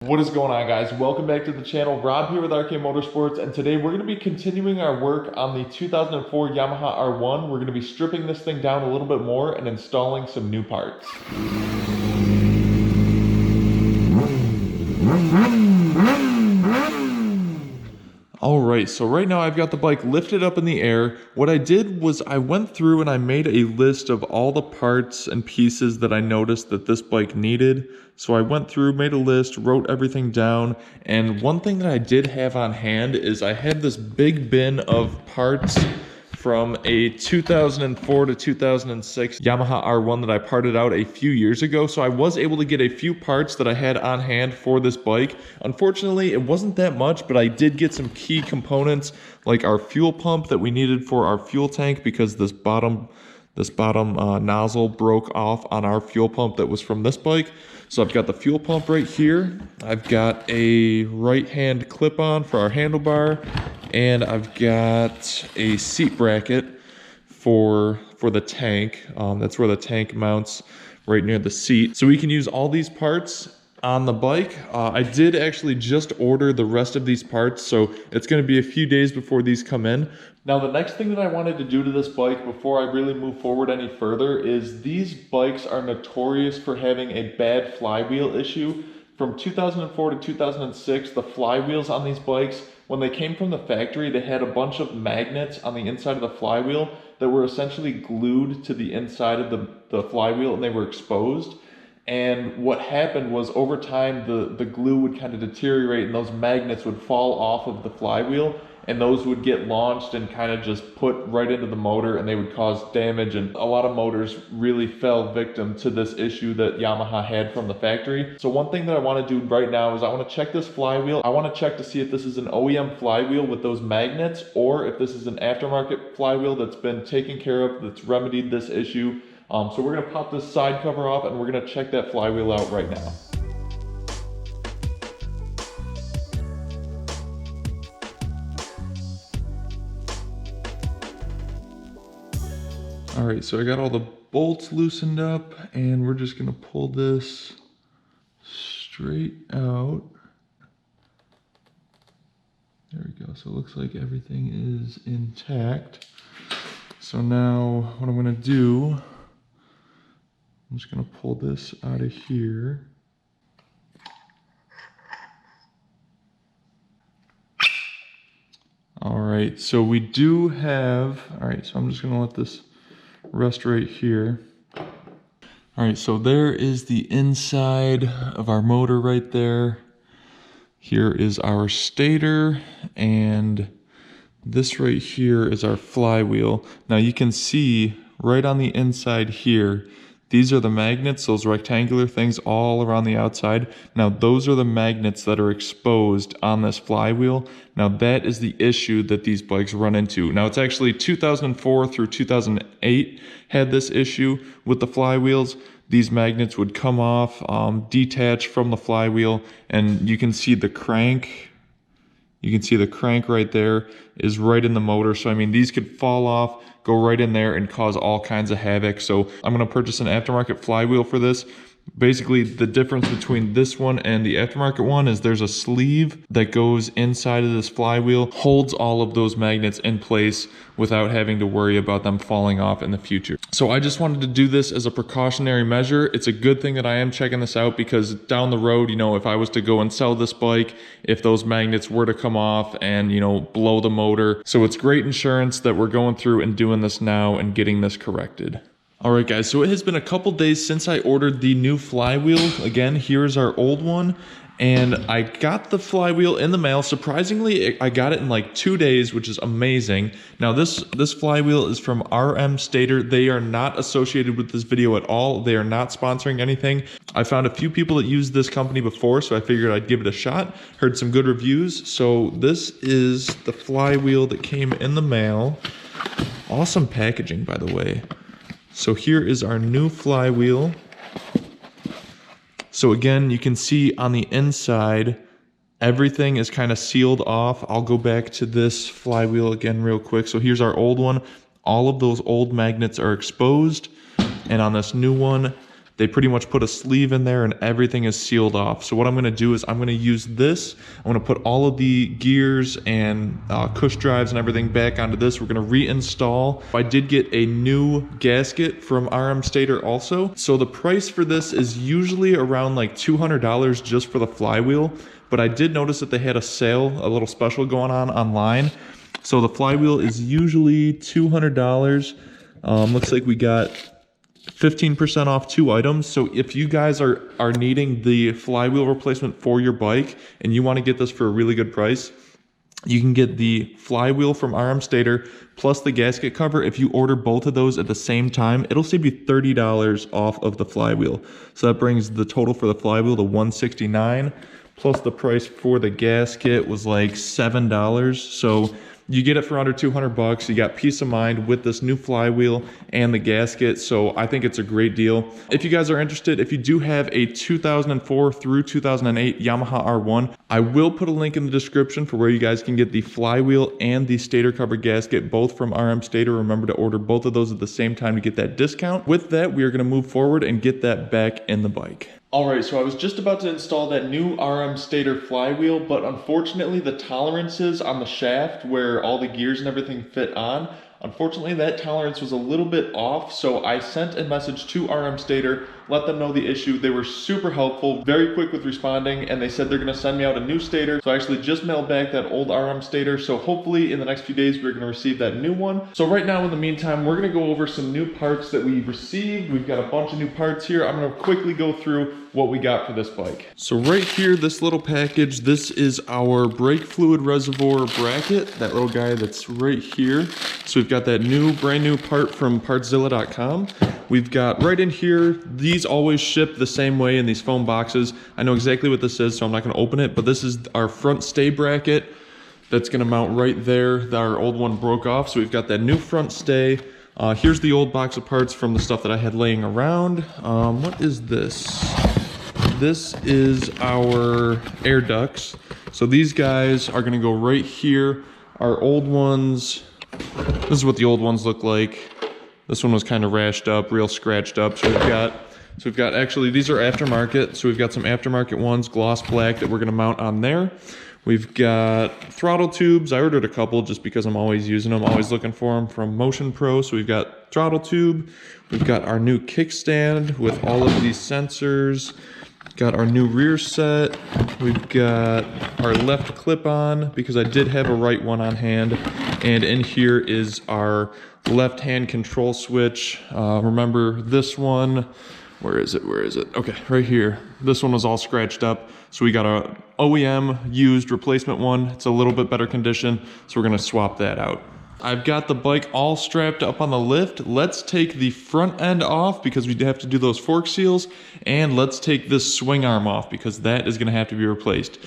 What is going on, guys? Welcome back to the channel. Rob here with RK Motorsports, and today we're going to be continuing our work on the 2004 Yamaha R1. We're going to be stripping this thing down a little bit more and installing some new parts. Alright, so right now I've got the bike lifted up in the air. What I did was I went through and I made a list of all the parts and pieces that I noticed that this bike needed. So I went through, made a list, wrote everything down, and one thing that I did have on hand is I had this big bin of parts from a 2004 to 2006 Yamaha R1 that I parted out a few years ago. So I was able to get a few parts that I had on hand for this bike. Unfortunately, it wasn't that much, but I did get some key components like our fuel pump that we needed for our fuel tank because this bottom nozzle broke off on our fuel pump that was from this bike. So I've got the fuel pump right here. I've got a right-hand clip-on for our handlebar, and I've got a seat bracket for the tank. That's where the tank mounts, right near the seat. So we can use all these parts on the bike. I did actually just order the rest of these parts, so it's going to be a few days before these come in. Now, the next thing that I wanted to do to this bike before I really move forward any further is these bikes are notorious for having a bad flywheel issue. From 2004 to 2006, the flywheels on these bikes, when they came from the factory, they had a bunch of magnets on the inside of the flywheel that were essentially glued to the inside of the flywheel, and they were exposed. And what happened was over time, the glue would kind of deteriorate and those magnets would fall off of the flywheel, and those would get launched and kind of just put right into the motor, and they would cause damage. And a lot of motors really fell victim to this issue that Yamaha had from the factory. So one thing that I want to do right now is I want to check this flywheel. I want to check to see if this is an OEM flywheel with those magnets, or if this is an aftermarket flywheel that's been taken care of, that's remedied this issue. So we're going to pop this side cover off and we're going to check that flywheel out right now. All right, so I got all the bolts loosened up and we're just going to pull this straight out. There we go. So it looks like everything is intact. So now what I'm going to do, I'm just going to pull this out of here. All right, so we do have, all right, so I'm just going to let this rest right here. All right, so there is the inside of our motor right there. Here is our stator, and this right here is our flywheel. Now you can see right on the inside here, these are the magnets, those rectangular things all around the outside. Now those are the magnets that are exposed on this flywheel. Now that is the issue that these bikes run into. Now it's actually 2004 through 2008 had this issue with the flywheels. These magnets would come off, detach from the flywheel, and you can see the crank. You can see the crank right there is right in the motor. So I mean, these could fall off, go right in there and cause all kinds of havoc. So I'm going to purchase an aftermarket flywheel for this. Basically, the difference between this one and the aftermarket one is there's a sleeve that goes inside of this flywheel, holds all of those magnets in place without having to worry about them falling off in the future. So I just wanted to do this as a precautionary measure. It's a good thing that I am checking this out because down the road, you know, if I was to go and sell this bike, if those magnets were to come off and, you know, blow the motor. So it's great insurance that we're going through and doing this now and getting this corrected. All right, guys, so it has been a couple days since I ordered the new flywheel. Again, here's our old one, and I got the flywheel in the mail. Surprisingly, I got it in like 2 days, which is amazing. Now, this flywheel is from RM Stator. They are not associated with this video at all. They are not sponsoring anything. I found a few people that used this company before, so I figured I'd give it a shot. Heard some good reviews. So this is the flywheel that came in the mail. Awesome packaging, by the way. So here is our new flywheel. So again, you can see on the inside, everything is kind of sealed off. I'll go back to this flywheel again real quick. So here's our old one. All of those old magnets are exposed. And on this new one, They pretty much put a sleeve in there and everything is sealed off. So what I'm gonna do is I'm gonna use this. I'm gonna put all of the gears and cush drives and everything back onto this. We're gonna reinstall. I did get a new gasket from RM Stator also. So the price for this is usually around like $200 just for the flywheel. But I did notice that they had a sale, a little special going on online. So the flywheel is usually $200. Looks like we got 15% off 2 items. So if you guys are needing the flywheel replacement for your bike and you want to get this for a really good price, you can get the flywheel from RM Stator plus the gasket cover. If you order both of those at the same time, it'll save you $30 off of the flywheel. So that brings the total for the flywheel to $169, plus the price for the gasket was like $7. So you get it for under 200 bucks. You got peace of mind with this new flywheel and the gasket. So I think it's a great deal. If you guys are interested, if you do have a 2004 through 2008 Yamaha R1, I will put a link in the description for where you guys can get the flywheel and the stator cover gasket, both from RM Stator. Remember to order both of those at the same time to get that discount. With that, we are gonna move forward and get that back in the bike. Alright, so I was just about to install that new RM Stator flywheel, but unfortunately the tolerances on the shaft where all the gears and everything fit on, unfortunately that tolerance was a little bit off, so I sent a message to RM Stator, let them know the issue. They were super helpful, very quick with responding, and they said they're going to send me out a new stator. So I actually just mailed back that old RM Stator, so hopefully in the next few days we're going to receive that new one. So right now in the meantime, we're going to go over some new parts that we've received. We've got a bunch of new parts here. I'm going to quickly go through what we got for this bike. So right here, this little package, this is our brake fluid reservoir bracket, that little guy that's right here. So we've got that brand new part from Partszilla.com. We've got right in here, these always ship the same way in these foam boxes. I know exactly what this is, so I'm not gonna open it, but this is our front stay bracket that's gonna mount right there. Our old one broke off, so we've got that new front stay. Here's the old box of parts from the stuff that I had laying around. What is this? This is our air ducts. So these guys are gonna go right here. Our old ones, this is what the old ones look like. This one was kind of rashed up, real scratched up. So we've got actually, these are aftermarket. So we've got some aftermarket ones, gloss black, that we're gonna mount on there. We've got throttle tubes. I ordered a couple just because I'm always using them, always looking for them from Motion Pro. So we've got throttle tube. We've got our new kickstand with all of these sensors. Got our new rear set. We've got our left clip on because I did have a right one on hand. And in here is our left hand control switch. Remember this one, where is it? Okay, right here. This one was all scratched up. So we got a OEM used replacement one. It's a little bit better condition. So we're gonna swap that out. I've got the bike all strapped up on the lift. Let's take the front end off because we have to do those fork seals. And let's take this swing arm off because that is gonna have to be replaced.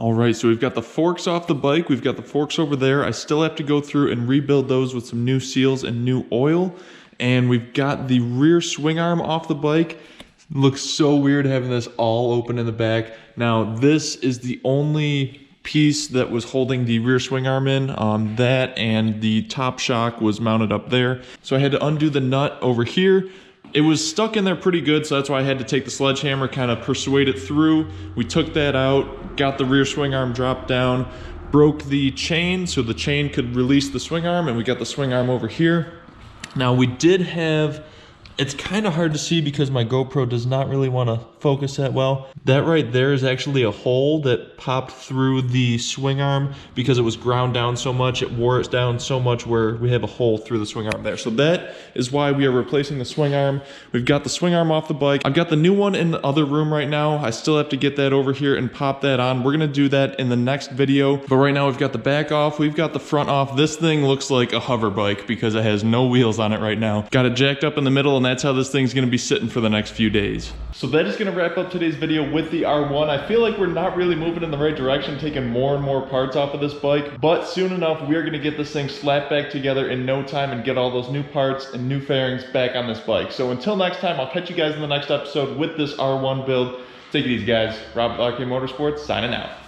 All right, so we've got the forks off the bike. We've got the forks over there. I still have to go through and rebuild those with some new seals and new oil. And we've got the rear swing arm off the bike. It looks so weird having this all open in the back. Now, this is the only piece that was holding the rear swing arm in. That and the top shock was mounted up there. So I had to undo the nut over here. It was stuck in there pretty good, so that's why I had to take the sledgehammer, kind of persuade it through. We took that out, got the rear swing arm dropped down, broke the chain so the chain could release the swing arm, and we got the swing arm over here. Now we did have, it's kind of hard to see because my GoPro does not really want to focus that well. That right there is actually a hole that popped through the swing arm because it was ground down so much, it wore it down so much where we have a hole through the swing arm there. So that is why we are replacing the swing arm. We've got the swing arm off the bike. I've got the new one in the other room right now. I still have to get that over here and pop that on. We're gonna do that in the next video. But right now we've got the back off, we've got the front off. This thing looks like a hover bike because it has no wheels on it right now. Got it jacked up in the middle, and that's how this thing's gonna be sitting for the next few days. So that is gonna wrap up today's video with the R1. I feel like we're not really moving in the right direction, taking more and more parts off of this bike, but soon enough, we are gonna get this thing slapped back together in no time and get all those new parts and new fairings back on this bike. So until next time, I'll catch you guys in the next episode with this R1 build. Take it easy, guys. Rob with RK Motorsports, signing out.